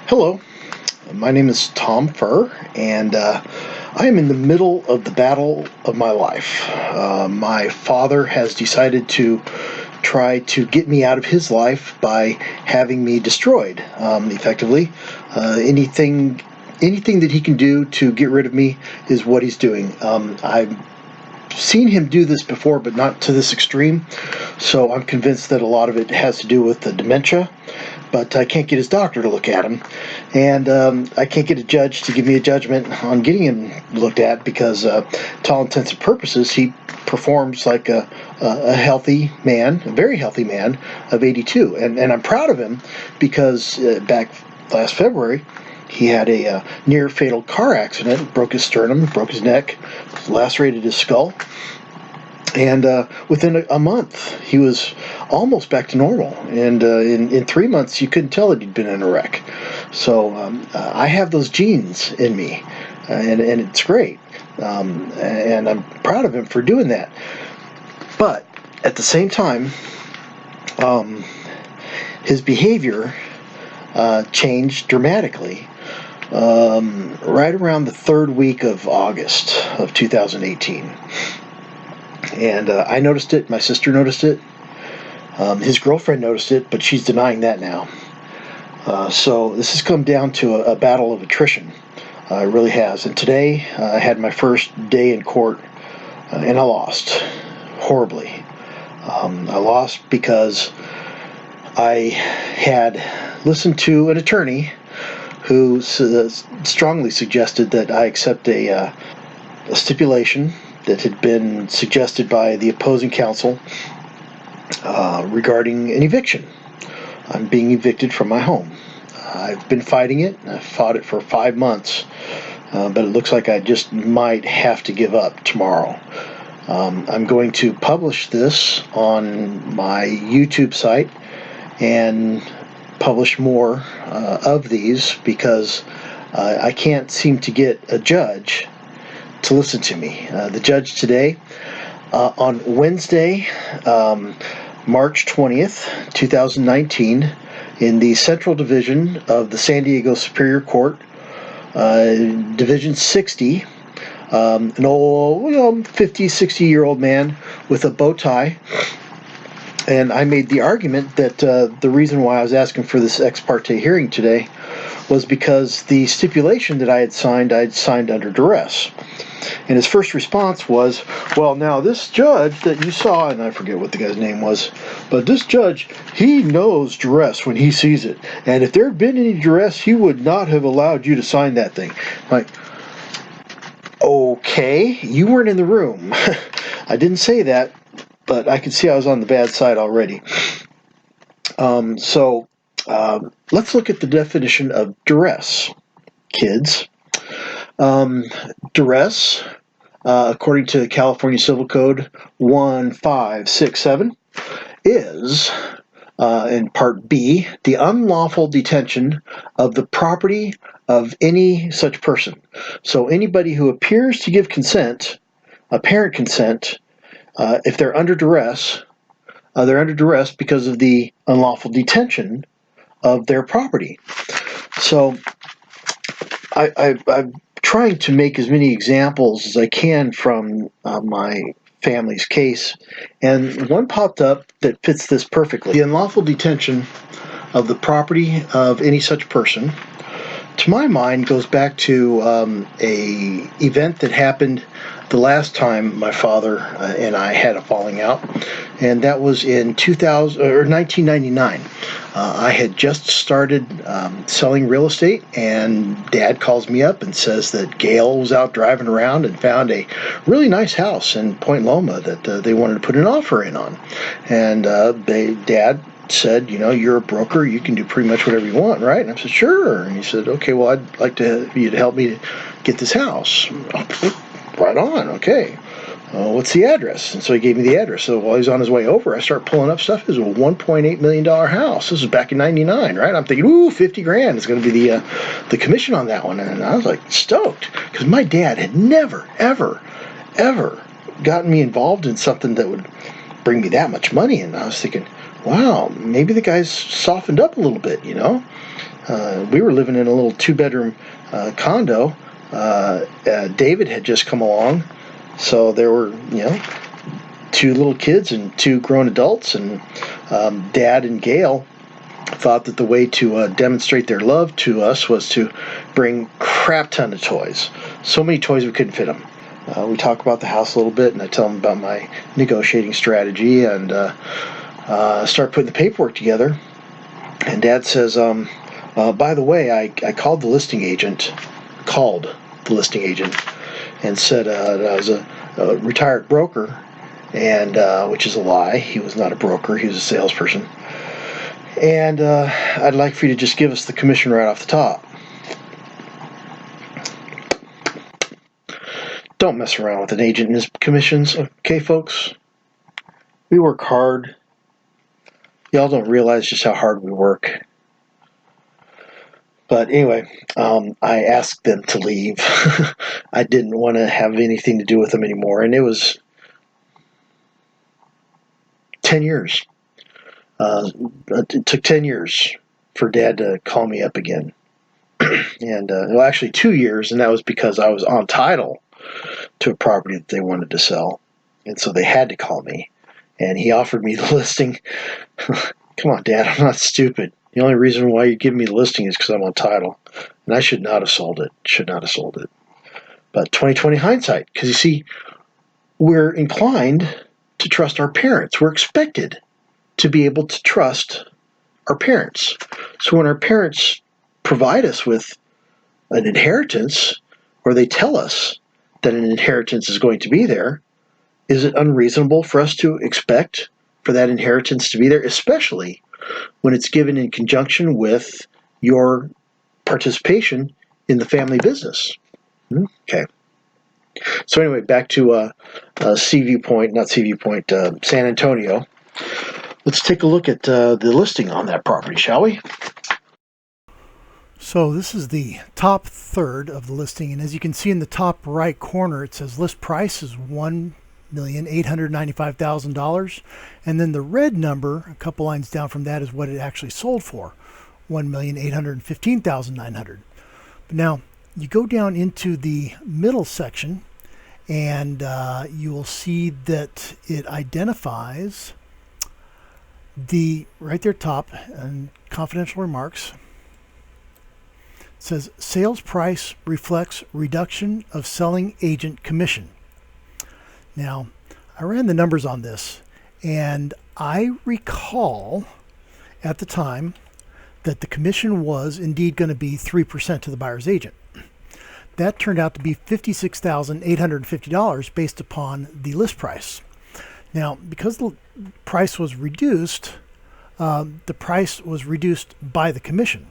Hello, my name is Tom Furr, and I am in the middle of the battle of my life. My father has decided to try to get me out of his life by having me destroyed, effectively. Anything that he can do to get rid of me is what he's doing. I've seen him do this before, but not to this extreme, so I'm convinced that a lot of it has to do with the dementia. But I can't get his doctor to look at him, and I can't get a judge to give me a judgment on getting him looked at because, to all intents and purposes, he performs like a healthy man, a very healthy man of 82, and I'm proud of him because back last February he had a near fatal car accident, broke his sternum, broke his neck, lacerated his skull. And within a month, he was almost back to normal. And in 3 months, you couldn't tell that he'd been in a wreck. So I have those genes in me, and it's great. And I'm proud of him for doing that. But at the same time, his behavior changed dramatically right around the third week of August of 2018. And I noticed it, my sister noticed it, his girlfriend noticed it, but she's denying that now. So this has come down to a battle of attrition. It really has. And today I had my first day in court, and I lost horribly. I lost because I had listened to an attorney who strongly suggested that I accept a stipulation that had been suggested by the opposing counsel regarding an eviction. I'm being evicted from my home. I've been fighting it. I've fought it for 5 months, but it looks like I just might have to give up tomorrow. I'm going to publish this on my YouTube site and publish more of these because I can't seem to get a judge to listen to me. The judge today, on Wednesday, March 20th, 2019, in the Central Division of the San Diego Superior Court, Division 60, an old 50, 60-year-old man with a bow tie. And I made the argument that the reason why I was asking for this ex parte hearing today was because the stipulation that I had signed under duress. And his first response was, well, now this judge that you saw, and I forget what the guy's name was, but this judge, he knows duress when he sees it. And if there had been any duress, he would not have allowed you to sign that thing. Like, okay, you weren't in the room. I didn't say that, but I could see I was on the bad side already. So let's look at the definition of duress, kids. Duress, according to California Civil Code 1567, is, in Part B, the unlawful detention of the property of any such person. So anybody who appears to give consent, apparent consent, if they're under duress because of the unlawful detention of their property. So I'm trying to make as many examples as I can from my family's case, and one popped up that fits this perfectly. The unlawful detention of the property of any such person, to my mind, goes back to a event that happened the last time my father and I had a falling out, and that was in 1999. I had just started selling real estate, and Dad calls me up and says that Gail was out driving around and found a really nice house in Point Loma that they wanted to put an offer in on. And Dad said, you know, you're a broker, you can do pretty much whatever you want, right? And I said, sure. And he said, okay, well, I'd like you to help me get this house. Right on, okay. What's the address? And so he gave me the address. So while he's on his way over, I start pulling up stuff. It was a $1.8 million house. This was back in '99, right? I'm thinking, ooh, 50 grand is going to be the commission on that one. And I was like stoked because my dad had never, ever, ever gotten me involved in something that would bring me that much money. And I was thinking, wow, maybe the guy's softened up a little bit, you know? We were living in a little 2-bedroom condo. David had just come along, so there were, 2 little kids and 2 grown adults, and Dad and Gail thought that the way to demonstrate their love to us was to bring crap ton of toys. So many toys we couldn't fit them. We talk about the house a little bit, and I tell them about my negotiating strategy, and start putting the paperwork together. And Dad says, by the way, I called the listing agent, and said that I was a retired broker, and which is a lie. He was not a broker. He was a salesperson. And I'd like for you to just give us the commission right off the top. Don't mess around with an agent and his commissions, okay, folks? We work hard. Y'all don't realize just how hard we work. But anyway, I asked them to leave. I didn't want to have anything to do with them anymore, and it was 10 years. It took 10 years for Dad to call me up again. And actually 2 years, and that was because I was on title to a property that they wanted to sell, and so they had to call me. And he offered me the listing. Come on, Dad, I'm not stupid. The only reason why you give me the listing is because I'm on title, and I should not have sold it. But 20/20 hindsight, because you see, we're inclined to trust our parents. We're expected to be able to trust our parents. So when our parents provide us with an inheritance, or they tell us that an inheritance is going to be there, is it unreasonable for us to expect for that inheritance to be there, especially when it's given in conjunction with your participation in the family business? Okay. So anyway, back to San Antonio. Let's take a look at the listing on that property, shall we? So this is the top third of the listing, and as you can see in the top right corner, it says list price is $1,895,000, and then the red number, a couple lines down from that, is what it actually sold for, $1,815,900. But now you go down into the middle section, and you will see that it identifies the right there top and confidential remarks. It says sales price reflects reduction of selling agent commission. Now, I ran the numbers on this, and I recall at the time that the commission was indeed going to be 3% to the buyer's agent. That turned out to be $56,850 based upon the list price. Now, because the price was reduced, the price was reduced by the commission.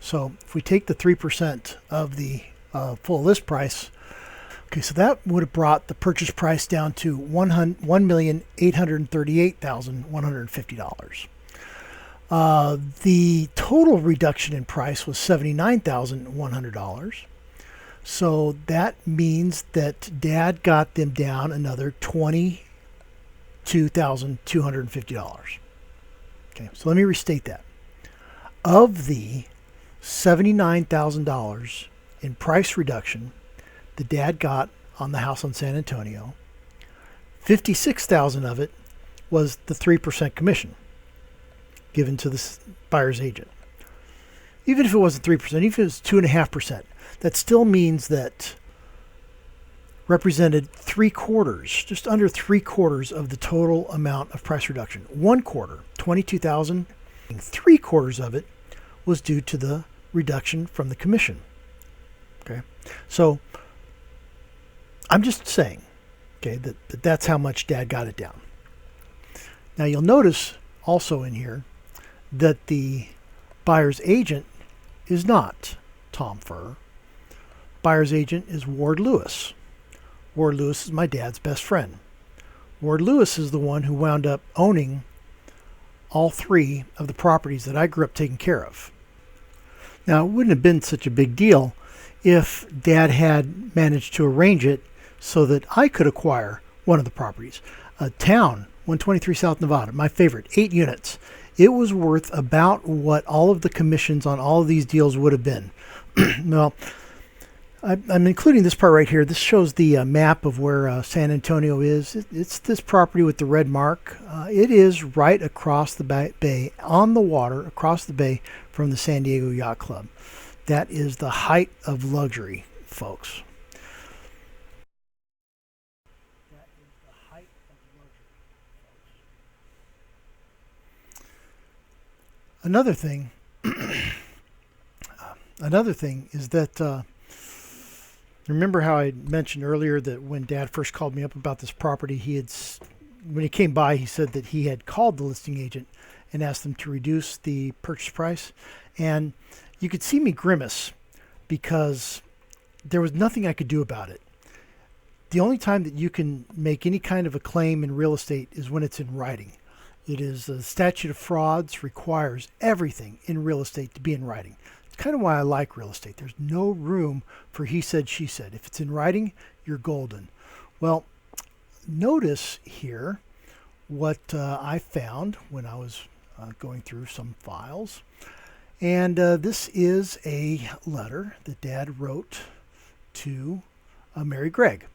So if we take the 3% of the full list price, okay, so that would have brought the purchase price down to $1,838,150. The total reduction in price was $79,100. So that means that Dad got them down another $22,250. Okay, so let me restate that. Of the $79,000 in price reduction the Dad got on the house on San Antonio, $56,000 of it was the 3% commission given to the buyer's agent. Even if it wasn't 3%, even if it was 2.5%, that still means that represented 3/4, just under 3/4 of the total amount of price reduction. 1/4, $22,000, 3/4 of it was due to the reduction from the commission. Okay, so I'm just saying, okay, that's how much Dad got it down. Now you'll notice also in here that the buyer's agent is not Tom Furr. Buyer's agent is Ward Lewis. Ward Lewis is my dad's best friend. Ward Lewis is the one who wound up owning all 3 of the properties that I grew up taking care of. Now, it wouldn't have been such a big deal if Dad had managed to arrange it so that I could acquire one of the properties. A town, 123 South Nevada, my favorite, 8 units. it was worth about what all of the commissions on all of these deals would have been. Well, I'm including this part right here. This shows the map of where San Antonio is. It's this property with the red mark. It is right across the bay, on the water, across the bay from the San Diego Yacht Club. That is the height of luxury, folks. That is the height of luxury, folks. Another thing is that remember how I mentioned earlier that when Dad first called me up about this property, when he came by, he said that he had called the listing agent and asked them to reduce the purchase price. And you could see me grimace because there was nothing I could do about it. The only time that you can make any kind of a claim in real estate is when it's in writing. It is the statute of frauds requires everything in real estate to be in writing. It's kind of why I like real estate. There's no room for he said, she said. If it's in writing, you're golden. Well, notice here what I found when I was going through some files. And this is a letter that Dad wrote to Mary Gregg.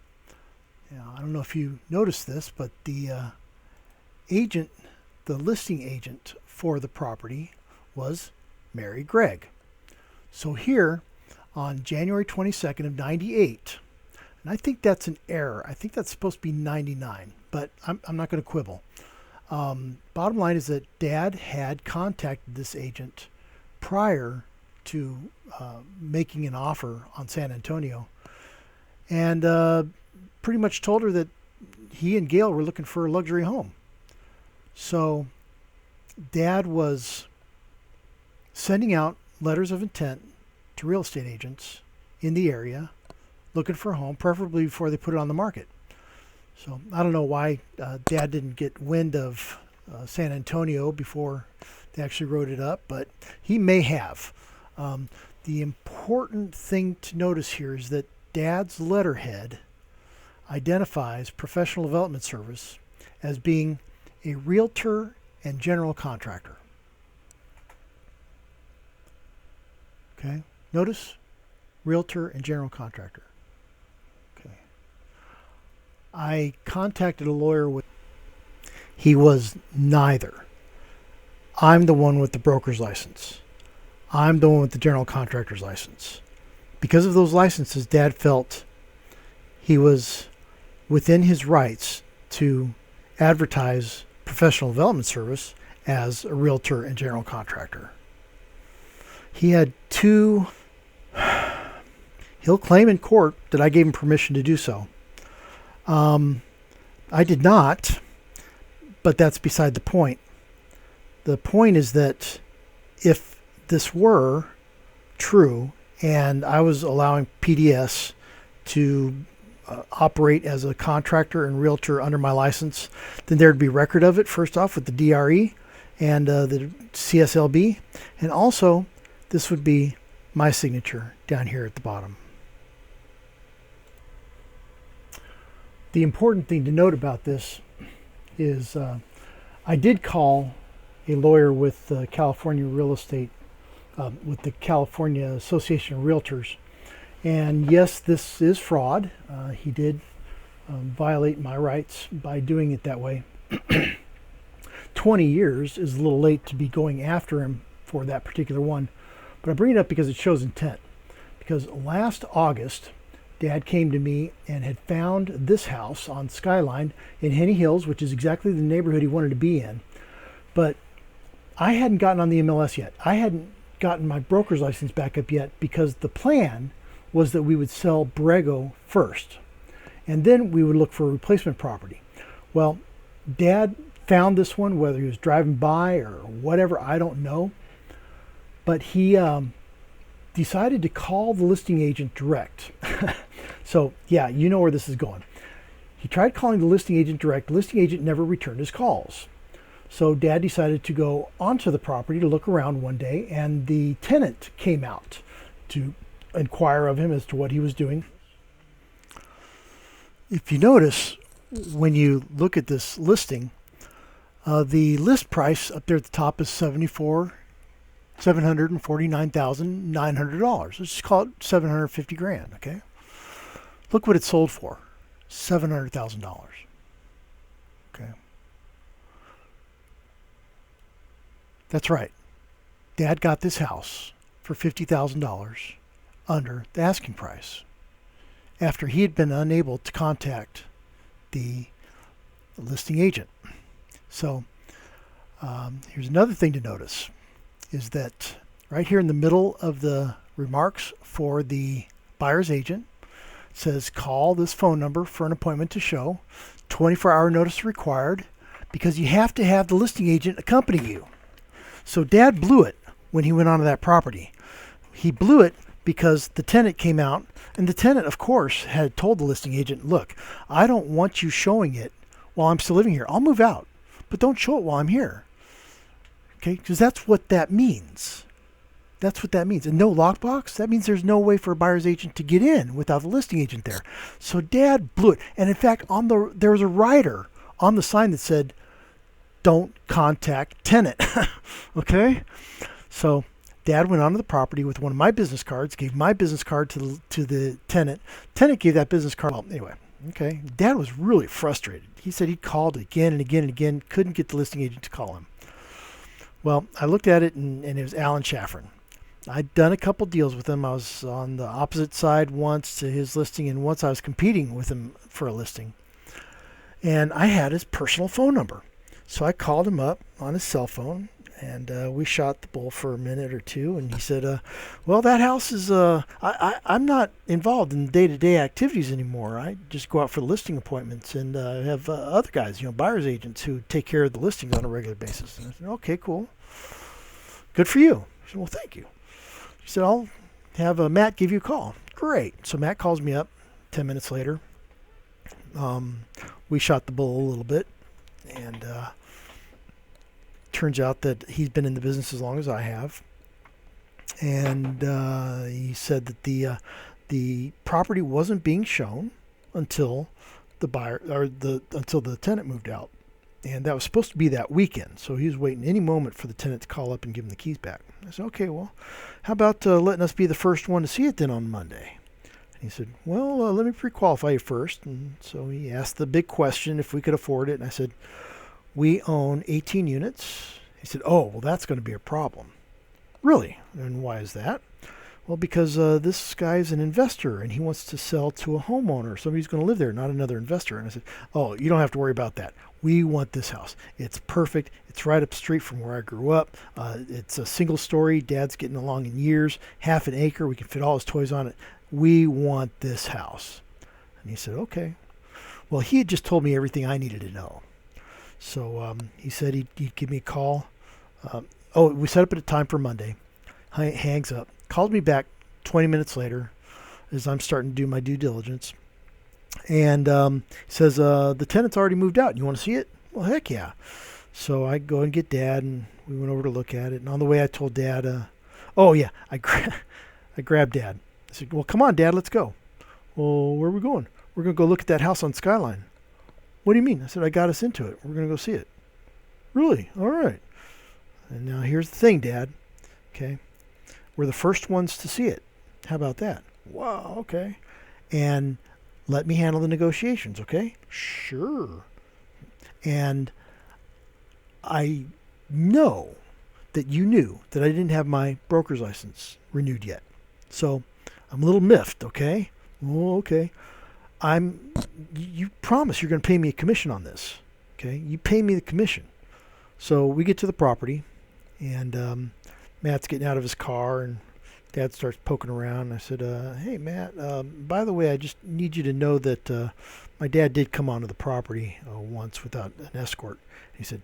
Now, I don't know if you noticed this, but the listing agent for the property was Mary Gregg. So here on January 22nd of 98, and I think that's an error. I think that's supposed to be 99, but I'm not going to quibble. Bottom line is that Dad had contacted this agent prior to making an offer on San Antonio, and pretty much told her that he and Gail were looking for a luxury home. So Dad was sending out letters of intent to real estate agents in the area looking for a home, preferably before they put it on the market. So I don't know why Dad didn't get wind of San Antonio before they actually wrote it up, but he may have. The important thing to notice here is that Dad's letterhead identifies Professional Development Service as being a realtor and general contractor. Okay, notice realtor and general contractor. Okay, I contacted a lawyer he was neither. I'm the one with the broker's license. I'm the one with the general contractor's license. Because of those licenses, Dad felt he was within his rights to advertise Professional Development Service as a realtor and general contractor. He had he'll claim in court that I gave him permission to do so. I did not, but that's beside the point. The point is that if this were true and I was allowing PDS to operate as a contractor and realtor under my license, then there'd be record of it, first off, with the DRE and the CSLB. And also, this would be my signature down here at the bottom. The important thing to note about this is I did call a lawyer with California Real Estate, with the California Association of Realtors. And yes, this is fraud. He did violate my rights by doing it that way. 20 years is a little late to be going after him for that particular one. But I bring it up because it shows intent. Because last August, Dad came to me and had found this house on Skyline in Henny Hills, which is exactly the neighborhood he wanted to be in. But I hadn't gotten on the MLS yet. I hadn't gotten my broker's license back up yet because the plan was that we would sell Borrego first. And then we would look for a replacement property. Well, Dad found this one, whether he was driving by or whatever, I don't know. But he decided to call the listing agent direct. So, yeah, you know where this is going. He tried calling the listing agent direct. The listing agent never returned his calls. So Dad decided to go onto the property to look around one day, and the tenant came out to inquire of him as to what he was doing. If you notice, when you look at this listing, The list price up there at the top is $749,900. Let's just call it 750 grand. Okay. Look what it sold for, $700,000. Okay. That's right. Dad got this house for $50,000 under the asking price after he had been unable to contact the listing agent. So here's another thing to notice is that right here in the middle of the remarks for the buyer's agent, it says call this phone number for an appointment to show. 24-hour notice required because you have to have the listing agent accompany you. So Dad blew it when he went onto that property. He blew it because the tenant came out, and the tenant, of course, had told the listing agent, look, I don't want you showing it while I'm still living here. I'll move out, but don't show it while I'm here. Okay, because that's what that means. That's what that means. And no lockbox, that means there's no way for a buyer's agent to get in without the listing agent there. So Dad blew it. And in fact, there was a rider on the sign that said, don't contact tenant. Okay? So Dad went onto the property with one of my business cards, gave my business card to the tenant. Tenant gave that business card. Well, anyway, okay. Dad was really frustrated. He said he'd called again and again and again, couldn't get the listing agent to call him. Well, I looked at it, and it was Alan Shaffron. I'd done a couple deals with him. I was on the opposite side once to his listing, and once I was competing with him for a listing. And I had his personal phone number. So I called him up on his cell phone, and we shot the bull for a minute or two. And he said, well, that house is, I'm not involved in day-to-day activities anymore. I just go out for listing appointments and have other guys, buyer's agents who take care of the listings on a regular basis. And I said, okay, cool. Good for you. I said, well, thank you. He said, I'll have Matt give you a call. Great. So Matt calls me up 10 minutes later. We shot the bull a little bit, and turns out that he's been in the business as long as I have. And he said that the property wasn't being shown until until the tenant moved out. And that was supposed to be that weekend. So he was waiting any moment for the tenant to call up and give him the keys back. I said, okay, well, how about letting us be the first one to see it then on Monday? And he said, well, let me pre-qualify you first. And so he asked the big question if we could afford it. And I said, we own 18 units. He said, oh, well, that's going to be a problem. Really? And why is that? Well, because this guy's an investor and he wants to sell to a homeowner. Somebody's going to live there, not another investor. And I said, oh, you don't have to worry about that. We want this house. It's perfect. It's right up the street from where I grew up. It's a single story. Dad's getting along in years. Half an acre. We can fit all his toys on it. We want this house. And he said, okay. Well, he had just told me everything I needed to know. So he said he'd give me a call. We set up at a time for Monday. He hangs up. Called me back 20 minutes later as I'm starting to do my due diligence. And says, the tenant's already moved out. You want to see it? Well, heck yeah. So I go and get Dad, and we went over to look at it. And on the way, I told Dad, I grabbed Dad. I said, well, come on, Dad, let's go. Well, where are we going? We're going to go look at that house on Skyline. What do you mean? I said, I got us into it. We're going to go see it. Really? All right. And now here's the thing, Dad. Okay. We're the first ones to see it. How about that? Wow, okay. And let me handle the negotiations, okay? Sure. And I know that you knew that I didn't have my broker's license renewed yet. So I'm a little miffed, okay? Oh, okay. You promise you're going to pay me a commission on this, okay? You pay me the commission. So we get to the property, and Matt's getting out of his car, and Dad starts poking around. I said, hey, Matt, by the way, I just need you to know that my dad did come onto the property once without an escort. He said,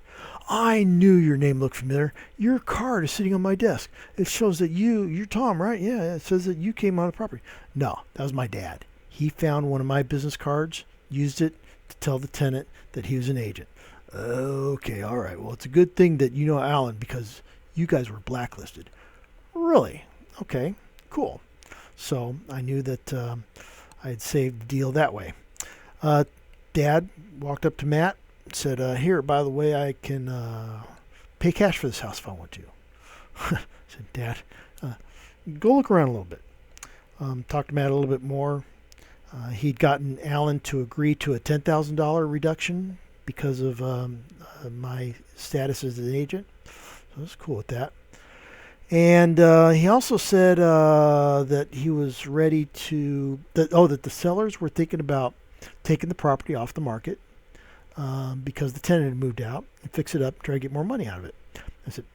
I knew your name looked familiar. Your card is sitting on my desk. It shows that you're Tom, right? Yeah, it says that you came on the property. No, that was my dad. He found one of my business cards, used it to tell the tenant that he was an agent. Okay, all right. Well, it's a good thing that you know Alan because you guys were blacklisted. Really? Okay, cool. So I knew that I had saved the deal that way. Dad walked up to Matt, Said, here, by the way, I can pay cash for this house if I want to. I said, Dad, go look around a little bit. Talked to Matt a little bit more. He'd gotten Alan to agree to a $10,000 reduction because of my status as an agent. So I was cool with that. And he also said that he was ready to, that the sellers were thinking about taking the property off the market because the tenant had moved out, and fix it up, try to get more money out of it. I said,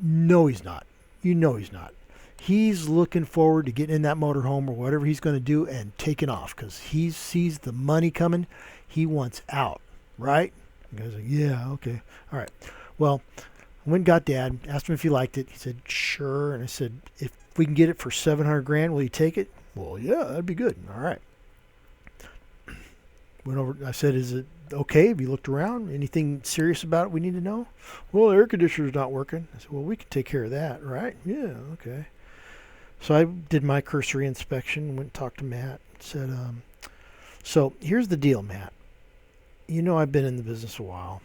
no, he's not. You know he's not. He's looking forward to getting in that motorhome or whatever he's going to do and taking off because he sees the money coming. He wants out, right? The guy's like, yeah, okay. All right. Well, I went and got Dad, asked him if he liked it. He said, sure. And I said, if we can get it for $700,000, will you take it? Well, yeah, that'd be good. All right. Went over. I said, is it okay? Have you looked around? Anything serious about it we need to know? Well, the air conditioner's not working. I said, well, we can take care of that, right? Yeah, okay. So I did my cursory inspection, went and talked to Matt, said, so here's the deal, Matt. You know I've been in the business a while,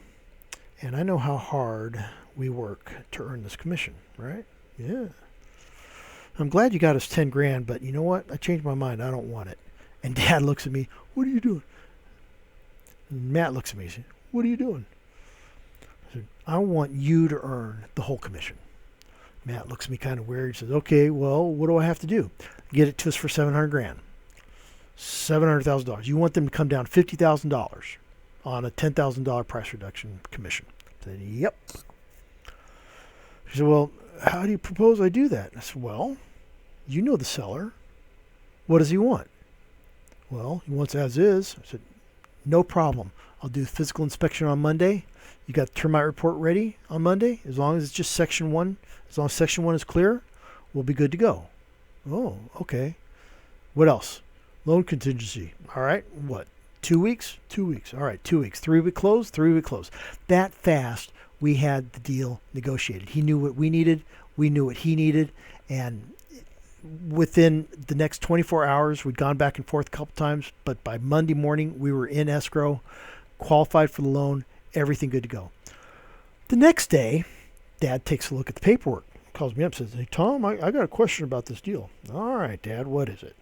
and I know how hard we work to earn this commission, right? Yeah. I'm glad you got us $10,000, but you know what? I changed my mind. I don't want it. And Dad looks at me, what are you doing? And Matt looks at me and says, what are you doing? I said, I want you to earn the whole commission. Matt looks at me kind of weird. He says, okay, well, what do I have to do? Get it to us for $700,000. $700,000. You want them to come down $50,000 on a $10,000 price reduction commission. I said, yep. He said, well, how do you propose I do that? I said, well, you know the seller. What does he want? Well, he wants as is. I said, no problem. I'll do physical inspection on Monday. You got the termite report ready on Monday? As long as it's just section 1, as long as section 1 is clear, we'll be good to go. Oh, okay. What else? Loan contingency. All right. What? 2 weeks? 2 weeks. All right. 2 weeks. 3-week close? 3-week close. That fast, we had the deal negotiated. He knew what we needed. We knew what he needed. And within the next 24 hours, we'd gone back and forth a couple times. But by Monday morning, we were in escrow, qualified for the loan, everything good to go. The next day, Dad takes a look at the paperwork, calls me up, says, hey, Tom, I got a question about this deal. All right, Dad, what is it?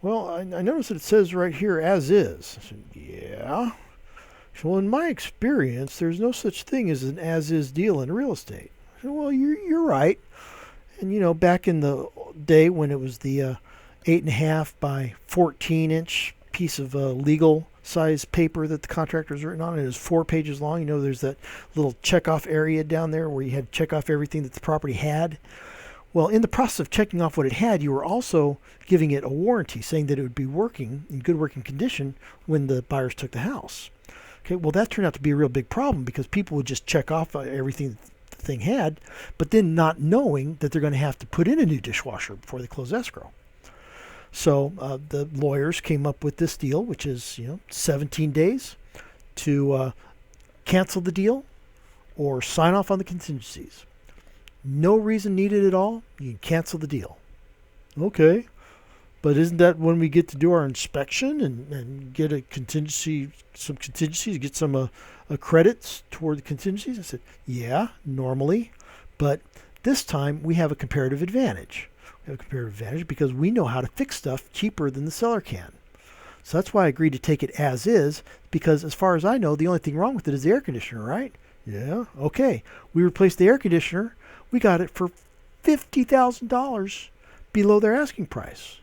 Well, I noticed that it says right here, as is. I said, yeah. So, well, in my experience, there's no such thing as an as-is deal in real estate. I said, well, you're right. And, you know, back in the day when it was the 8.5 by 14-inch piece of legal size paper that the contractor's written on, it was 4 pages long. You know, there's that little check-off area down there where you had to check off everything that the property had. Well, in the process of checking off what it had, you were also giving it a warranty, saying that it would be working in good working condition when the buyers took the house. Okay, well, that turned out to be a real big problem because people would just check off everything the thing had, but then not knowing that they're going to have to put in a new dishwasher before they close escrow. So the lawyers came up with this deal, which is 17 days to cancel the deal or sign off on the contingencies. No reason needed at all. You can cancel the deal. Okay. But isn't that when we get to do our inspection and get a contingency, some contingencies, get some credits toward the contingencies? I said, yeah, normally. But this time we have a comparative advantage. We have a comparative advantage because we know how to fix stuff cheaper than the seller can. So that's why I agreed to take it as is, because as far as I know, the only thing wrong with it is the air conditioner, right? Yeah, okay. We replaced the air conditioner. We got it for $50,000 below their asking price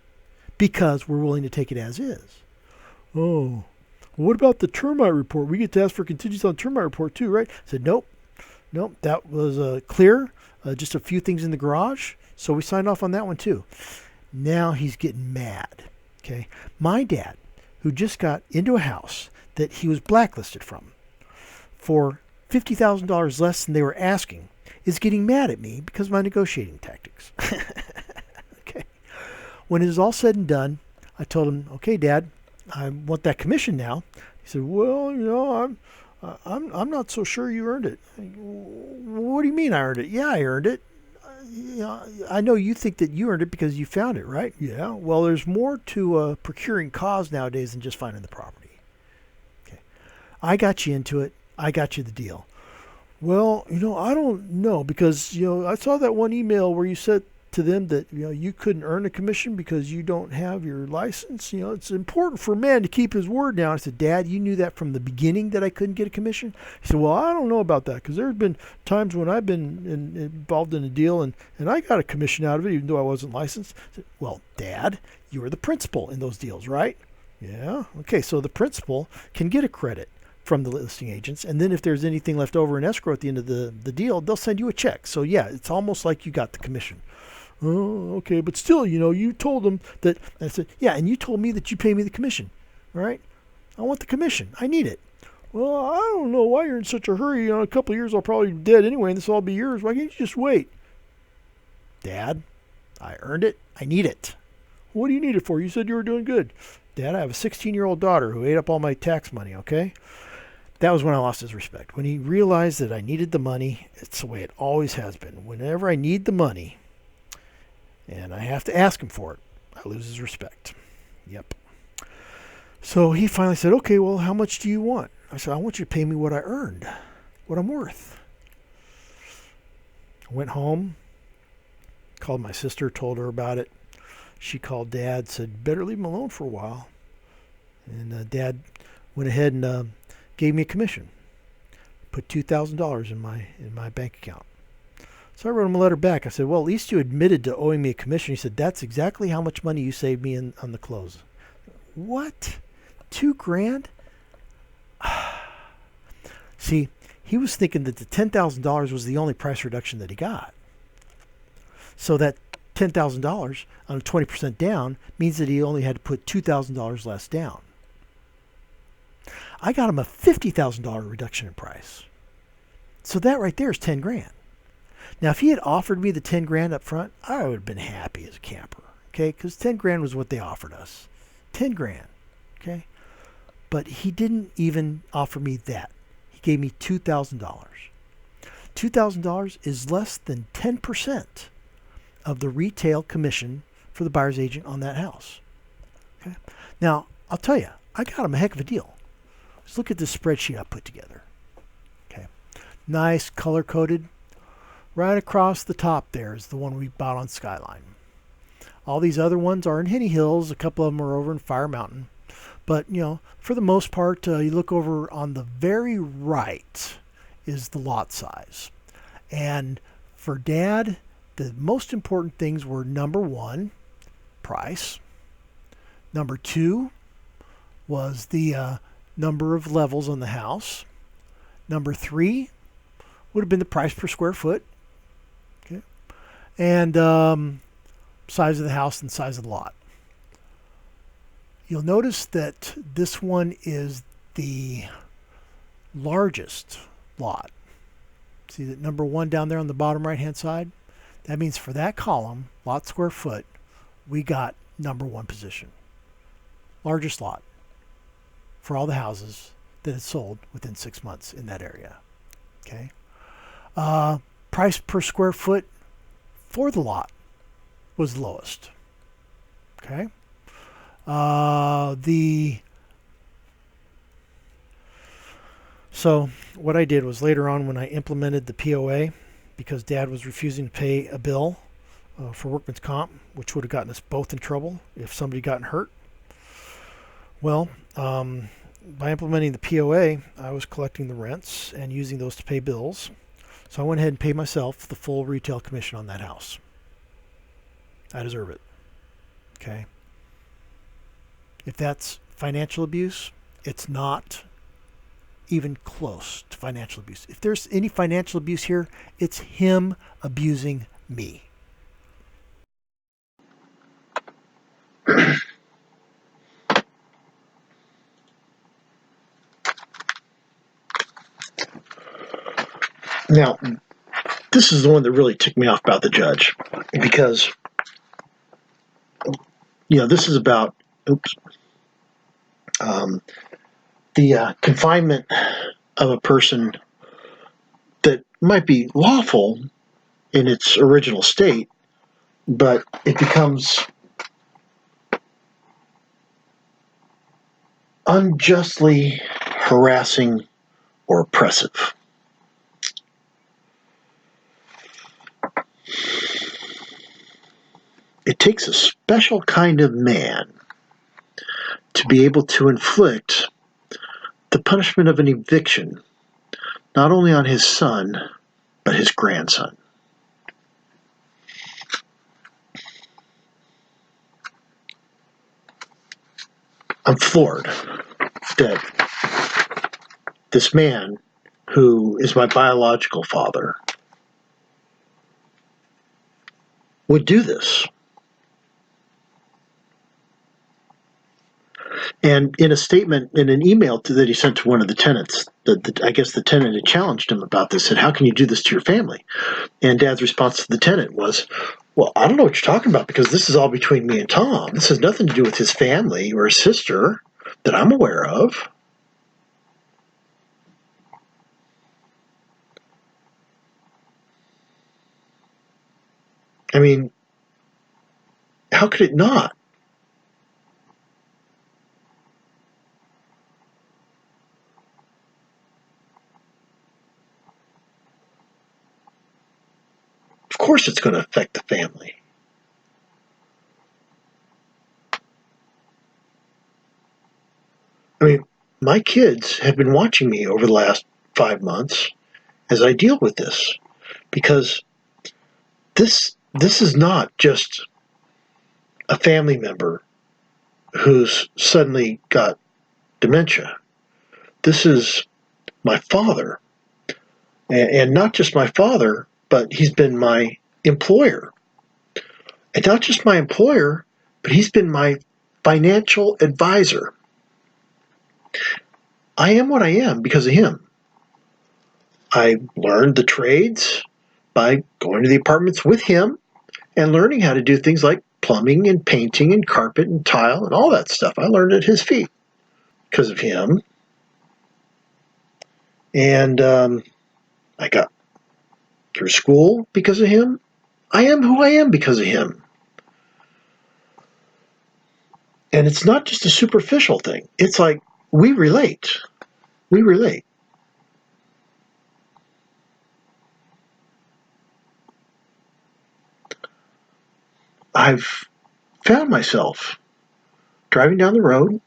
because we're willing to take it as is. Oh, what about the termite report? We get to ask for contingency on the termite report too, right? I said, nope, that was clear. Just a few things in the garage. So we signed off on that one too. Now he's getting mad. Okay. My dad, who just got into a house that he was blacklisted from for $50,000 less than they were asking, is getting mad at me because of my negotiating tactics. Okay. When it is all said and done, I told him, okay, Dad, I want that commission now. He said, well, I'm not so sure you earned it. What do you mean I earned it? Yeah, I earned it. I know you think that you earned it because you found it, right? Yeah. Well, there's more to procuring cause nowadays than just finding the property. Okay. I got you into it. I got you the deal. Well, I don't know because, I saw that one email where you said to them that, you couldn't earn a commission because you don't have your license. It's important for a man to keep his word now. I said, Dad, you knew that from the beginning that I couldn't get a commission? He said, well, I don't know about that because there's been times when I've been involved in a deal and I got a commission out of it even though I wasn't licensed. I said, well, Dad, you were the principal in those deals, right? Yeah. Okay, so the principal can get a credit from the listing agents, and then if there's anything left over in escrow at the end of the deal, they'll send you a check. So yeah, it's almost like you got the commission. Oh, okay, but still, you told them that. I said, yeah, and you told me that you pay me the commission. All right, I want the commission. I need it. Well, I don't know why you're in such a hurry. In a couple of years, I'll probably be dead anyway, and this will all be yours. Why can't you just wait? Dad, I earned it. I need it. What do you need it for? You said you were doing good. Dad, I have a 16-year-old daughter who ate up all my tax money, okay? That was when I lost his respect. When he realized that I needed the money, it's the way it always has been. Whenever I need the money and I have to ask him for it, I lose his respect. Yep. So he finally said, okay, well, how much do you want? I said, I want you to pay me what I earned, what I'm worth. I went home, called my sister, told her about it. She called Dad, said, better leave him alone for a while. And Dad went ahead and gave me a commission, put $2,000 in my bank account. So I wrote him a letter back. I said, well, at least you admitted to owing me a commission. He said, that's exactly how much money you saved me on the close. What? $2,000? See, he was thinking that the $10,000 was the only price reduction that he got. So that $10,000 on a 20% down means that he only had to put $2,000 less down. I got him a $50,000 reduction in price. So that right there is $10,000. Now, if he had offered me the $10,000 up front, I would have been happy as a camper, okay? Because $10,000 was what they offered us. $10,000, okay? But he didn't even offer me that. He gave me $2,000. $2,000 is less than 10% of the retail commission for the buyer's agent on that house. Okay? Now, I'll tell you, I got him a heck of a deal. Let's look at this spreadsheet I put together. Okay, nice color-coded. Right across the top there is the one we bought on Skyline. All these other ones are in Henny Hills. A couple of them are over in Fire Mountain. But, for the most part, you look over on the very right is the lot size. And for Dad, the most important things were number one, price. Number two was the number of levels on the house. Number three would have been the price per square foot. Okay. And size of the house and size of the lot. You'll notice that this one is the largest lot. See that number one down there on the bottom right hand side? That means for that column, lot square foot, we got number one position. Largest lot for all the houses that had sold within 6 months in that area. Okay. Price per square foot for the lot was the lowest. Okay. So what I did was later on when I implemented the POA, because Dad was refusing to pay a bill for workman's comp, which would have gotten us both in trouble if somebody gotten hurt. Well, by implementing the POA, I was collecting the rents and using those to pay bills. So I went ahead and paid myself the full retail commission on that house. I deserve it. Okay. If that's financial abuse, it's not even close to financial abuse. If there's any financial abuse here, it's him abusing me. Now, this is the one that really ticked me off about the judge, because, this is about, the confinement of a person that might be lawful in its original state, but it becomes unjustly harassing or oppressive. It takes a special kind of man to be able to inflict the punishment of an eviction, not only on his son, but his grandson. I'm floored that this man, who is my biological father, would do this. And in a statement, in an email that he sent to one of the tenants, I guess the tenant had challenged him about this, said, how can you do this to your family? And Dad's response to the tenant was, well, I don't know what you're talking about, because this is all between me and Tom. This has nothing to do with his family or his sister that I'm aware of. I mean, how could it not? Of course it's going to affect the family. I mean, my kids have been watching me over the last 5 months as I deal with this, because this is not just a family member who's suddenly got dementia. This is my father, and not just my father, but he's been my employer. And not just my employer, but he's been my financial advisor. I am what I am because of him. I learned the trades by going to the apartments with him and learning how to do things like plumbing and painting and carpet and tile and all that stuff. I learned at his feet because of him. And I got through school because of him. I am who I am because of him. And it's not just a superficial thing. It's like we relate. We relate. I've found myself driving down the road,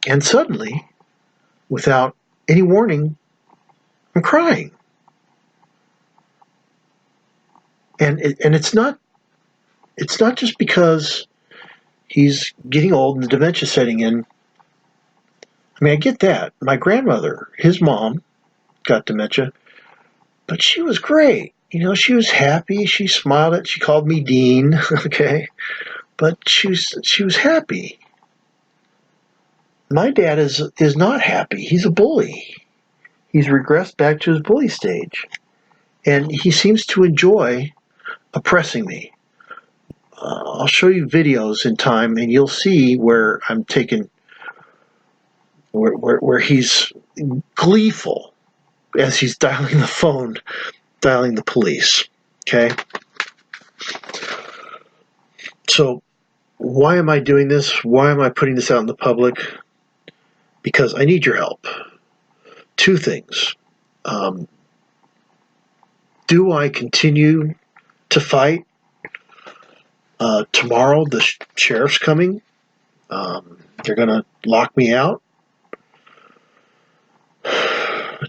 and suddenly, without any warning, I'm crying. And it's not just because he's getting old and the dementia setting in. I mean, I get that. My grandmother, his mom, got dementia, but she was great. You know, she was happy. She smiled she called me Dean, okay? But she was happy. My dad is not happy. He's a bully. He's regressed back to his bully stage. And he seems to enjoy oppressing me. I'll show you videos in time, and you'll see where I'm taking, where he's gleeful as he's dialing the phone, dialing the police. Okay? So, why am I doing this? Why am I putting this out in the public? Because I need your help. Two things. Do I continue to fight? Tomorrow, the sheriff's coming. They're going to lock me out.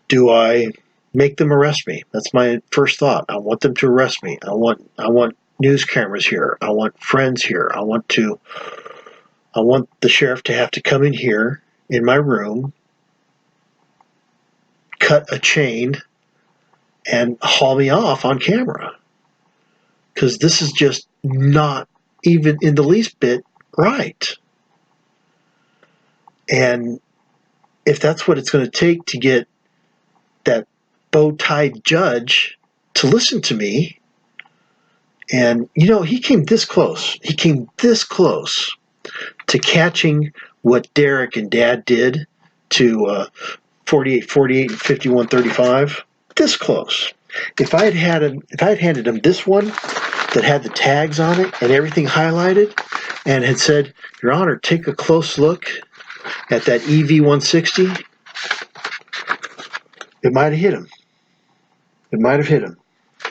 Do I make them arrest me? That's my first thought. I want them to arrest me. I want news cameras here. I want friends here. I want the sheriff to have to come in here in my room, cut a chain, and haul me off on camera. Because this is just not even in the least bit right. And if that's what it's going to take to get that bow-tied judge to listen to me, and, you know, he came this close. He came this close to catching what Derek and Dad did to 48-48 and 51-35. This close. If I had handed him this one that had the tags on it and everything highlighted, and had said, Your Honor, take a close look at that EV160, It might have hit him. It might have hit him.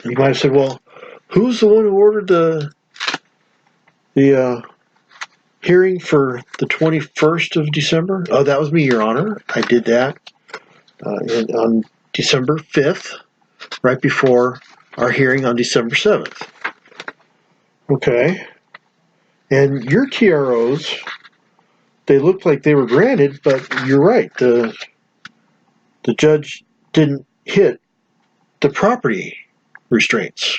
He might have said, well, who's the one who ordered the hearing for the 21st of December? Oh, that was me, Your Honor. I did that on December 5th, right before our hearing on December 7th. Okay. And your TROs, they looked like they were granted, but you're right. The judge didn't hit the property restraints.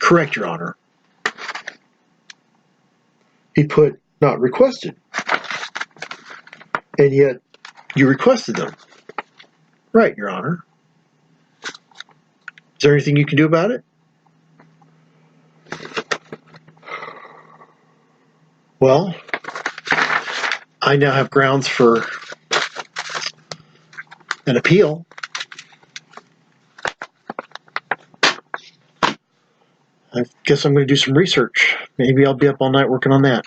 Correct, Your Honor. He put not requested. And yet you requested them. Right, Your Honor. Is there anything you can do about it? Well, I now have grounds for an appeal. I guess I'm going to do some research. Maybe I'll be up all night working on that.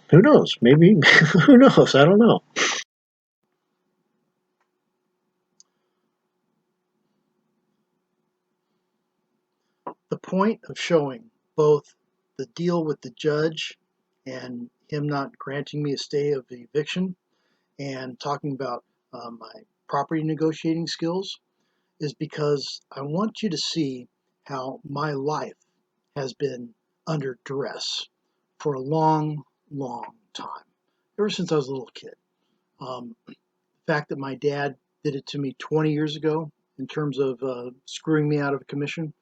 Who knows? Maybe. Who knows? I don't know. The point of showing both the deal with the judge and him not granting me a stay of eviction and talking about my property negotiating skills is because I want you to see how my life has been under duress for a long, long time, ever since I was a little kid. The fact that my dad did it to me 20 years ago in terms of screwing me out of a commission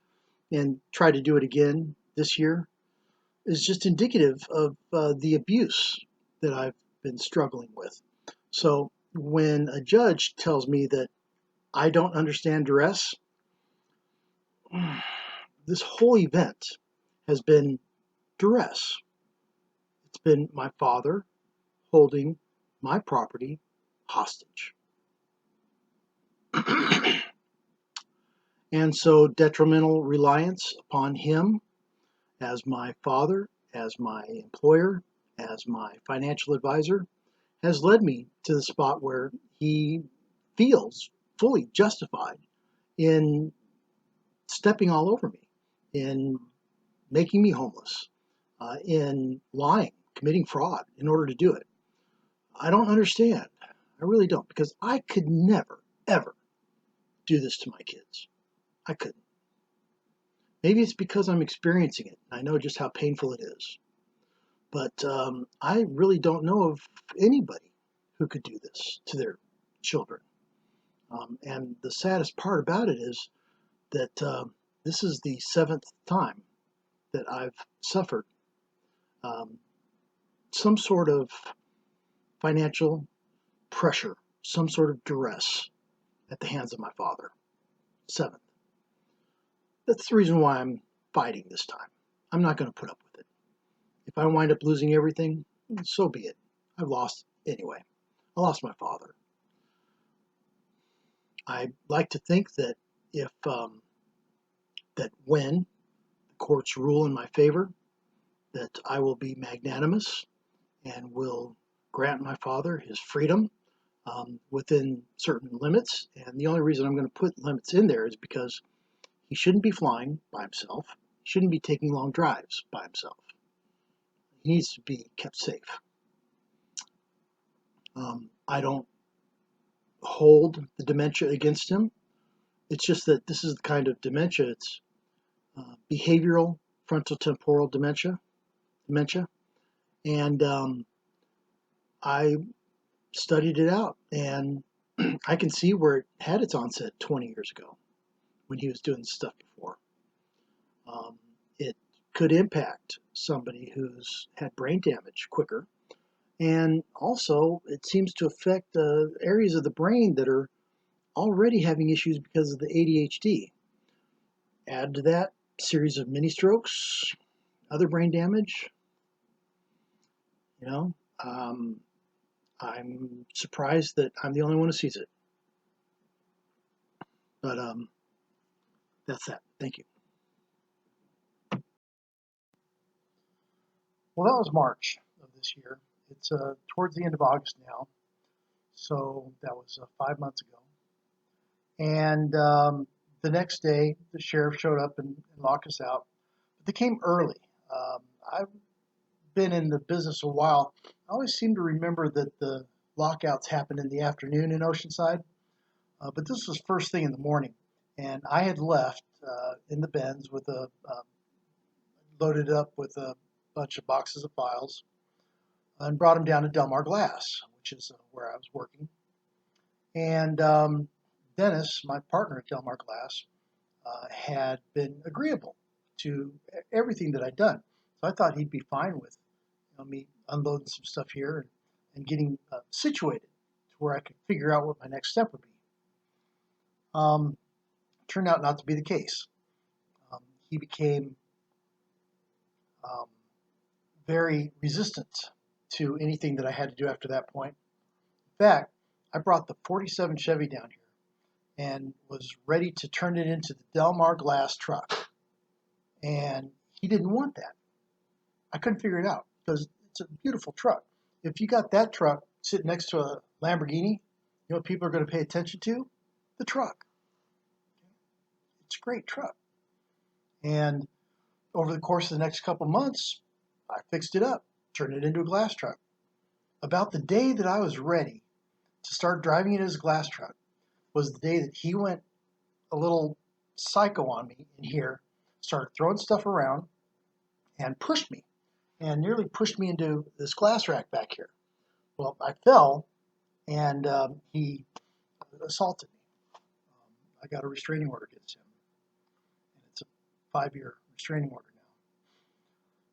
and tried to do it again this year is just indicative of the abuse that I've been struggling with. So when a judge tells me that I don't understand duress, this whole event has been duress. It's been my father holding my property hostage. And so detrimental reliance upon him as my father, as my employer, as my financial advisor has led me to the spot where he feels fully justified in stepping all over me, in making me homeless, in lying, committing fraud in order to do it. I don't understand. I really don't, because I could never, ever do this to my kids. I couldn't. Maybe it's because I'm experiencing it. I know just how painful it is. But I really don't know of anybody who could do this to their children. And the saddest part about it is that this is the 7th time that I've suffered um, some sort of financial pressure, some sort of duress at the hands of my father. 7th. That's the reason why I'm fighting this time. I'm not going to put up with it. If I wind up losing everything, so be it. I've lost anyway. I lost my father. I like to think that if that when the courts rule in my favor, that I will be magnanimous and will grant my father his freedom within certain limits. And the only reason I'm going to put limits in there is because he shouldn't be flying by himself. He shouldn't be taking long drives by himself. He needs to be kept safe. I don't hold the dementia against him. It's just that this is the kind of dementia. It's behavioral frontal temporal dementia, and I studied it out, and I can see where it had its onset 20 years ago when he was doing this stuff before. It could impact somebody who's had brain damage quicker, and also it seems to affect areas of the brain that are already having issues because of the ADHD. Add to that series of mini strokes, other brain damage. You know, I'm surprised that I'm the only one who sees it. But that's that. Thank you. Well, that was March of this year. It's towards the end of August now, so that was 5 months ago. And the next day, the sheriff showed up and locked us out. But they came early. I've been in the business a while. I always seem to remember that the lockouts happen in the afternoon in Oceanside. But this was first thing in the morning. And I had left in the Benz with loaded up with a bunch of boxes of files and brought them down to Delmar Glass, which is where I was working. And Dennis, my partner at Delmar Glass, had been agreeable to everything that I'd done. So I thought he'd be fine with me unloading some stuff here and getting situated to where I could figure out what my next step would be. Turned out not to be the case. He became very resistant to anything that I had to do after that point. In fact, I brought the 47 Chevy down here and was ready to turn it into the Delmar Glass truck. And he didn't want that. I couldn't figure it out because it's a beautiful truck. If you got that truck sitting next to a Lamborghini, you know what people are going to pay attention to? The truck. It's a great truck. And over the course of the next couple months, I fixed it up, turned it into a glass truck. About the day that I was ready to start driving it as a glass truck was the day that he went a little psycho on me in here, started throwing stuff around, and pushed me, and nearly pushed me into this glass rack back here. Well, I fell, and he assaulted me. I got a restraining order against him, and it's a 5-year restraining order now.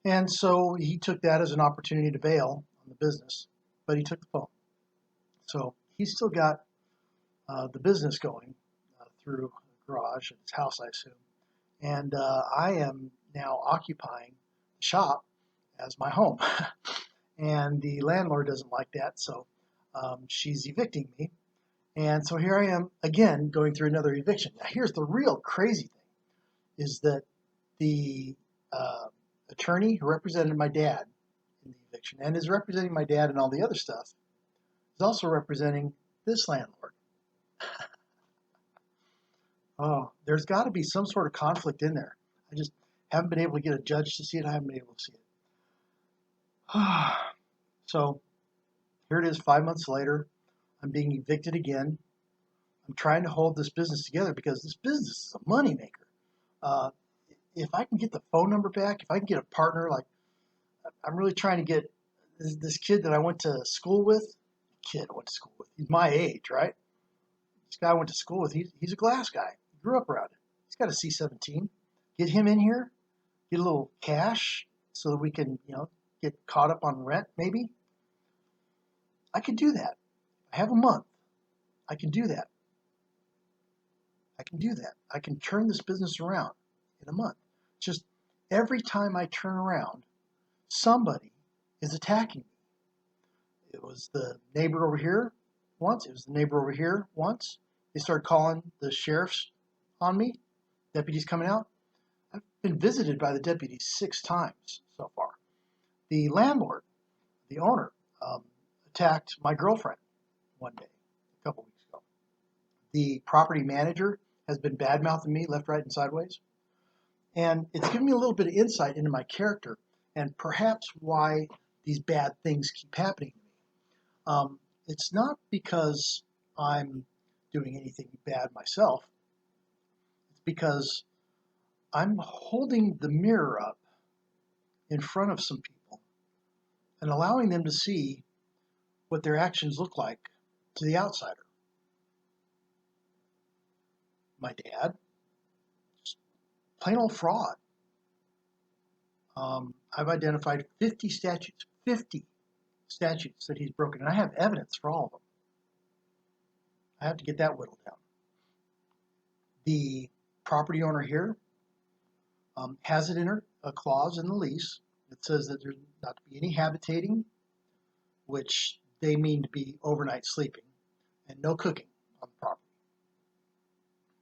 And so he took that as an opportunity to bail on the business, but he took the phone. So he's still got the business going through the garage at his house, I assume. And I am now occupying the shop as my home. And the landlord doesn't like that, so she's evicting me. And so here I am again going through another eviction. Now here's the real crazy thing, is that the attorney who represented my dad in the eviction and is representing my dad and all the other stuff is also representing this landlord. Oh, there's got to be some sort of conflict in there. I just haven't been able to get a judge to see it. I haven't been able to see it. So here it is 5 months later. I'm being evicted again. I'm trying to hold this business together because this business is a moneymaker. If I can get the phone number back, if I can get a partner, like I'm really trying to get this kid that I went to school with. He's my age, right? This guy I went to school with, he's a glass guy. He grew up around it. He's got a C-17. Get him in here, get a little cash so that we can, get caught up on rent maybe. I could do that. I have a month. I can do that. I can turn this business around in a month. Just every time I turn around, somebody is attacking me. It was the neighbor over here once. It was the neighbor over here once. They started calling the sheriffs on me. Deputies coming out. I've been visited by the deputies 6 times so far. The landlord, the owner, attacked my girlfriend one day, a couple weeks ago. The property manager has been bad-mouthing me left, right, and sideways. And it's given me a little bit of insight into my character and perhaps why these bad things keep happening to me. It's not because I'm doing anything bad myself. It's because I'm holding the mirror up in front of some people and allowing them to see what their actions look like to the outsider. My dad, just plain old fraud. I've identified 50 statutes that he's broken, and I have evidence for all of them. I have to get that whittled down. The property owner here has it in a clause in the lease that says that there's not to be any habitating, which they mean to be overnight sleeping, and no cooking on the property.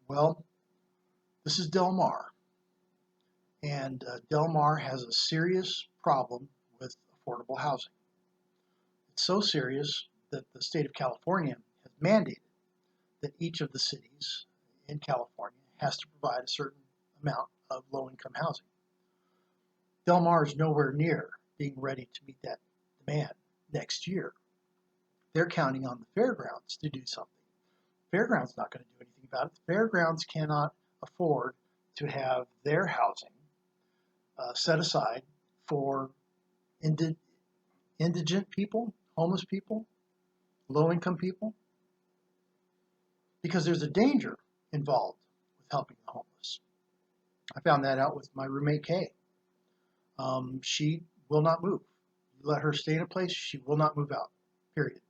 Well, this is Del Mar, and Del Mar has a serious problem with affordable housing. It's so serious that the state of California has mandated that each of the cities in California has to provide a certain amount of low-income housing. Del Mar is nowhere near being ready to meet that demand next year. They're counting on the fairgrounds to do something. Fairgrounds not going to do anything about it. The fairgrounds cannot afford to have their housing set aside for indigent people, homeless people, low-income people, because there's a danger involved with helping the homeless. I found that out with my roommate Kay. She will not move. You let her stay in a place, she will not move out, period.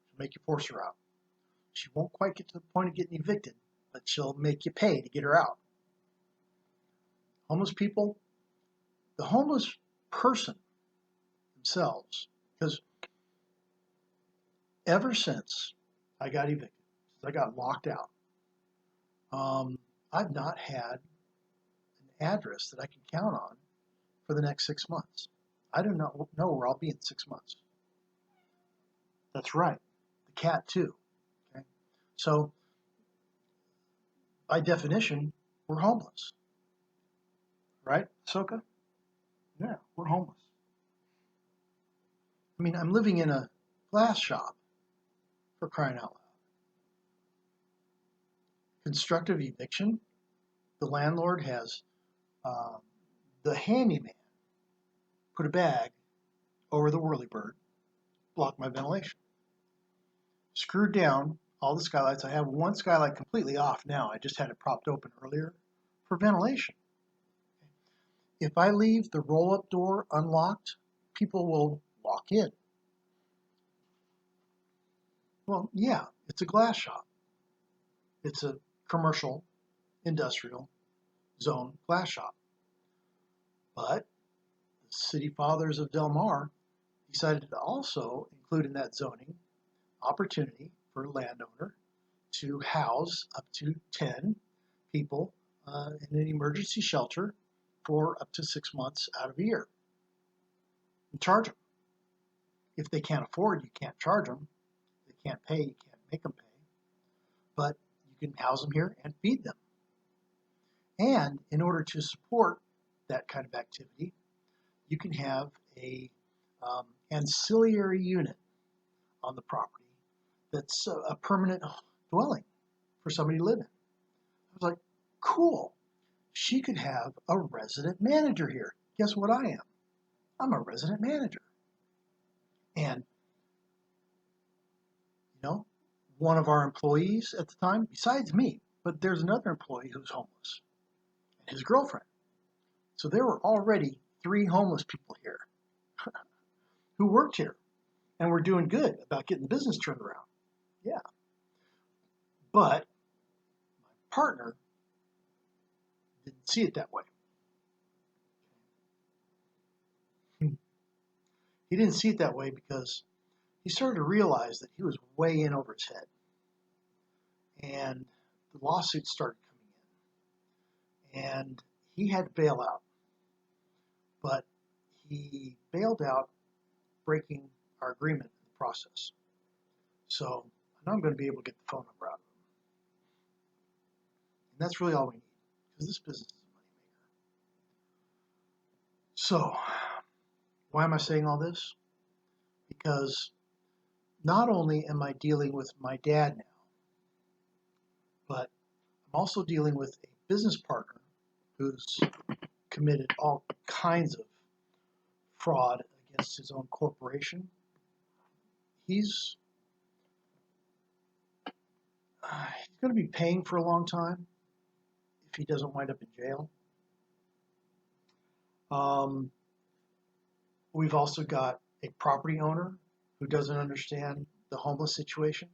She'll make you force her out. She won't quite get to the point of getting evicted, but she'll make you pay to get her out. Homeless people, the homeless person themselves, because ever since I got evicted, since I got locked out, I've not had an address that I can count on for the next 6 months. I do not know where I'll be in 6 months. That's right. The cat too. Okay? So by definition, we're homeless. Right, Soka? Yeah, we're homeless. I mean, I'm living in a glass shop, for crying out loud. Constructive eviction. The landlord has the handyman put a bag over the whirlybird, block my ventilation. Screwed down all the skylights. I have one skylight completely off now. I just had it propped open earlier for ventilation. If I leave the roll-up door unlocked, people will walk in. Well, yeah, it's a glass shop. It's a commercial, industrial zone glass shop. But the city fathers of Del Mar decided to also include in that zoning opportunity for a landowner to house up to 10 people in an emergency shelter for up to 6 months out of a year. And charge them. If they can't afford, you can't charge them. If they can't pay, you can't make them pay. But you can house them here and feed them. And in order to support that kind of activity, you can have a ancillary unit on the property that's a permanent dwelling for somebody to live in. I was like, cool. She could have a resident manager here. Guess what I am? I'm a resident manager. And, one of our employees at the time, besides me, but there's another employee who's homeless, and his girlfriend. So there were already 3 homeless people here who worked here and were doing good about getting the business turned around. Yeah. But my partner didn't see it that way. He didn't see it that way because he started to realize that he was way in over his head. And the lawsuits started coming in. And he had to bail out. But he bailed out breaking our agreement in the process. So I know I'm going to be able to get the phone number out of him. And that's really all we need, because this business is a moneymaker. So why am I saying all this? Because not only am I dealing with my dad now, but I'm also dealing with a business partner who's committed all kinds of fraud against his own corporation. He's going to be paying for a long time if he doesn't wind up in jail. We've also got a property owner who doesn't understand the homeless situation.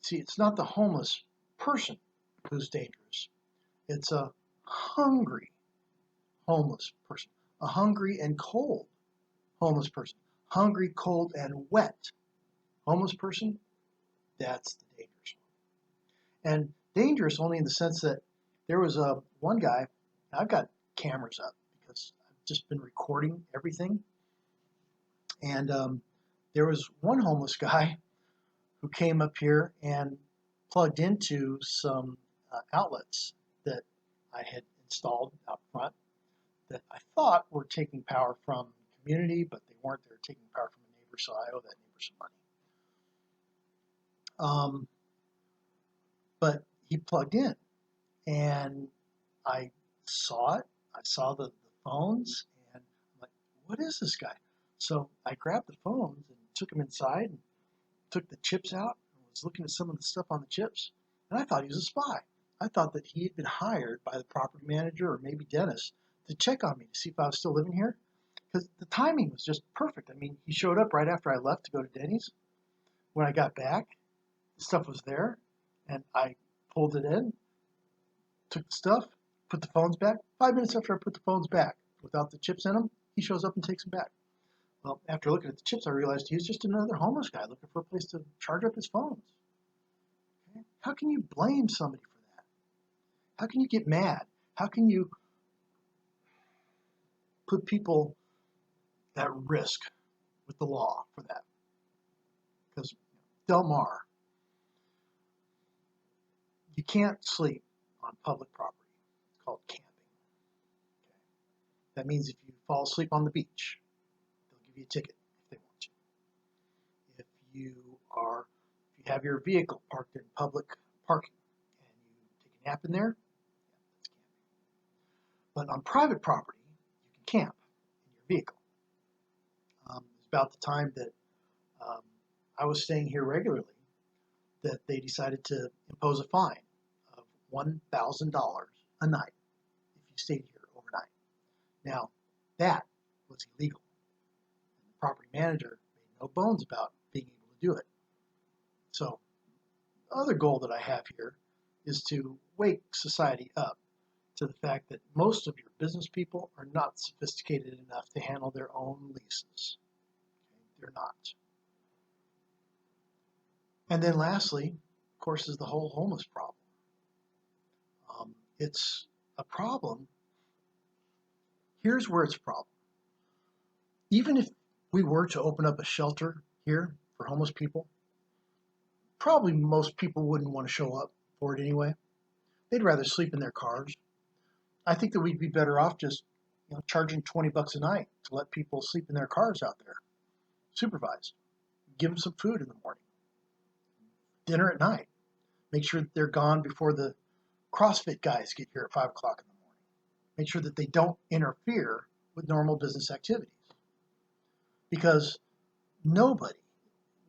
See, it's not the homeless person who's dangerous. It's a hungry homeless person, a hungry and cold homeless person, hungry, cold, and wet homeless person. That's the dangerous one. And dangerous only in the sense that there was one guy, I've got cameras up because I've just been recording everything. And there was one homeless guy who came up here and plugged into some outlets that I had installed out front that I thought were taking power from the community, but they weren't. They were taking power from a neighbor, so I owe that neighbor some money. But he plugged in, and I saw it. I saw the phones, and I'm like, what is this guy? So I grabbed the phones and took them inside and took the chips out and was looking at some of the stuff on the chips, and I thought he was a spy. I thought that he had been hired by the property manager or maybe Dennis to check on me to see if I was still living here, because the timing was just perfect. I mean, he showed up right after I left to go to Denny's. When I got back, the stuff was there, and I pulled it in, took the stuff, put the phones back. 5 minutes after I put the phones back, without the chips in them, he shows up and takes them back. Well, after looking at the chips, I realized he was just another homeless guy looking for a place to charge up his phones. Okay? How can you blame somebody for that? How can you get mad? How can you put people at risk with the law for that? Because Del Mar, you can't sleep on public property. It's called camping. Okay? That means if you fall asleep on the beach, they'll give you a ticket if they want you. If you have your vehicle parked in public parking and you take a nap in there, that's camping. But on private property, you can camp in your vehicle. It's about the time that I was staying here regularly that they decided to impose a fine of $1,000 a night if you stayed here overnight. Now, that was illegal. And the property manager made no bones about being able to do it. So, the other goal that I have here is to wake society up to the fact that most of your business people are not sophisticated enough to handle their own leases. Okay? They're not. And then lastly, of course, is the whole homeless problem. It's a problem. Here's where it's a problem. Even if we were to open up a shelter here for homeless people, probably most people wouldn't want to show up for it anyway. They'd rather sleep in their cars. I think that we'd be better off just charging $20 a night to let people sleep in their cars out there, supervised. Give them some food in the morning, dinner at night. Make sure that they're gone before the CrossFit guys get here at 5 o'clock in the morning. Make sure that they don't interfere with normal business activities. Because nobody,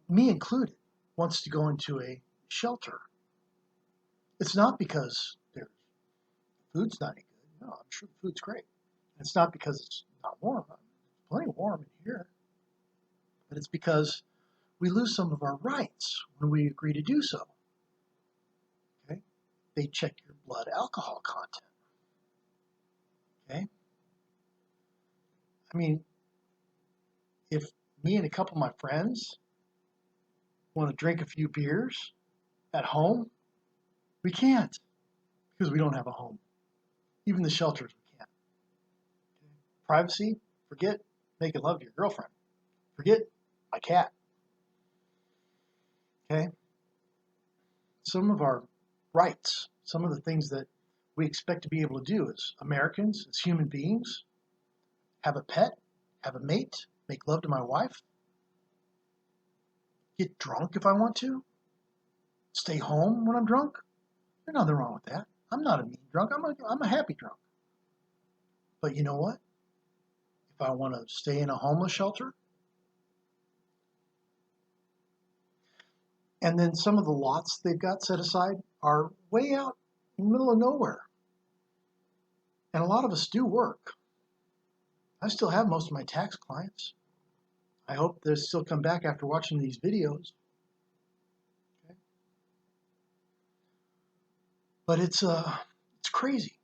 me included, wants to go into a shelter. It's not because the food's not any good. No, I'm sure the food's great. It's not because it's not warm. It's plenty warm in here. But it's because we lose some of our rights when we agree to do so. Okay? They check your blood alcohol content. Okay? I mean, if me and a couple of my friends want to drink a few beers at home, we can't because we don't have a home. Even the shelters, we can't. Okay? Privacy, forget making love to your girlfriend. Forget my cat. Okay? Some of our rights, some of the things that we expect to be able to do as Americans, as human beings, have a pet, have a mate, make love to my wife, get drunk if I want to, stay home when I'm drunk. There's nothing wrong with that. I'm not a mean drunk. I'm a happy drunk. But you know what? If I want to stay in a homeless shelter, and then some of the lots they've got set aside are way out in the middle of nowhere. And a lot of us do work. I still have most of my tax clients. I hope they still come back after watching these videos. Okay? But it's crazy.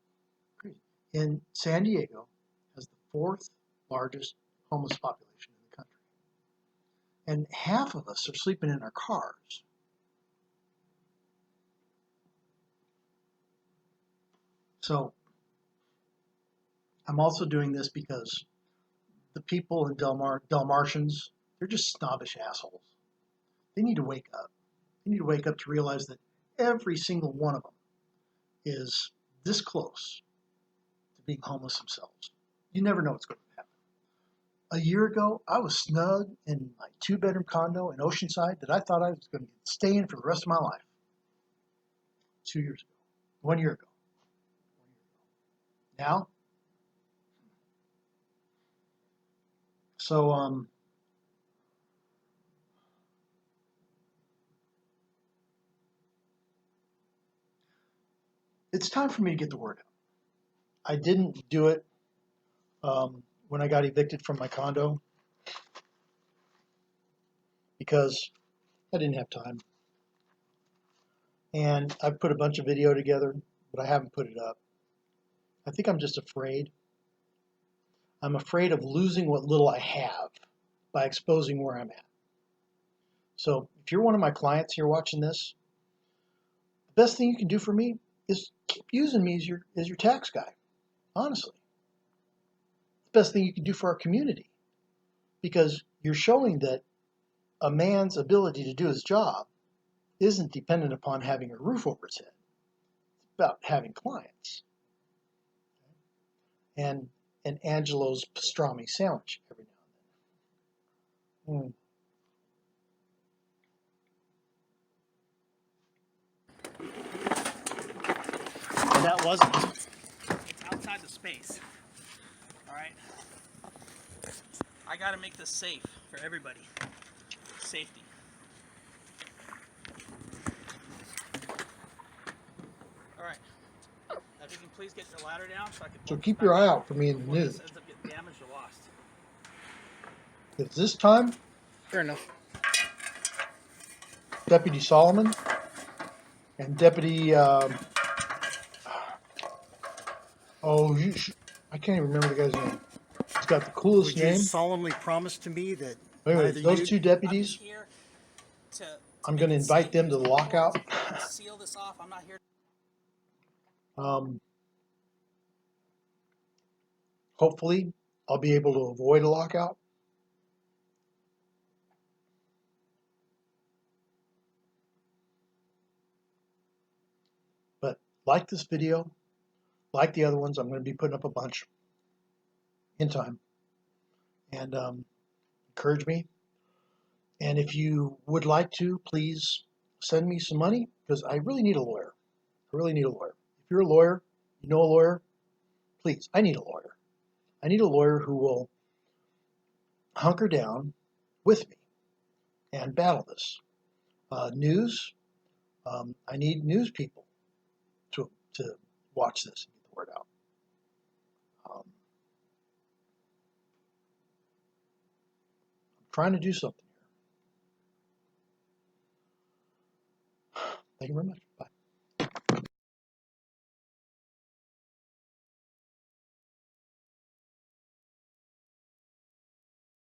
In San Diego has the fourth largest homeless population in the country. And half of us are sleeping in our cars. So I'm also doing this because the people in Delmartians, they're just snobbish assholes. They need to wake up. They need to wake up to realize that every single one of them is this close to being homeless themselves. You never know what's going to happen. A year ago, I was snug in my 2-bedroom condo in Oceanside that I thought I was going to stay in for the rest of my life. 2 years ago. 1 year ago. Now, so it's time for me to get the word out. I didn't do it when I got evicted from my condo because I didn't have time. And I've put a bunch of video together, but I haven't put it up. I think I'm just afraid. I'm afraid of losing what little I have by exposing where I'm at. So if you're one of my clients here watching this, the best thing you can do for me is keep using me as your tax guy, honestly. The best thing you can do for our community, because you're showing that a man's ability to do his job isn't dependent upon having a roof over his head. It's about having clients. And an Angelo's pastrami sandwich every now and then. And that wasn't. It's outside the space. All right. I got to make this safe for everybody. Safety. All right. If you can please get your ladder down so I can. So keep your eye out for me in the news. This ends up getting damaged or lost. Because this time, Fair enough. Deputy Solomon and Deputy, I can't even remember the guy's name. He's got the coolest Would you name. solemnly promise to me that Anyway, neither those you... two deputies, I'm going to invite them to the lockout. Seal this off. I'm not here. Hopefully, I'll be able to avoid a lockout. But like this video, like the other ones, I'm going to be putting up a bunch in time. And encourage me. And if you would like to, please send me some money, because I really need a lawyer. I really need a lawyer. If you're a lawyer, you know a lawyer, please, I need a lawyer. I need a lawyer who will hunker down with me and battle this. News, I need news people to watch this and get the word out. I'm trying to do something here. Thank you very much. Bye.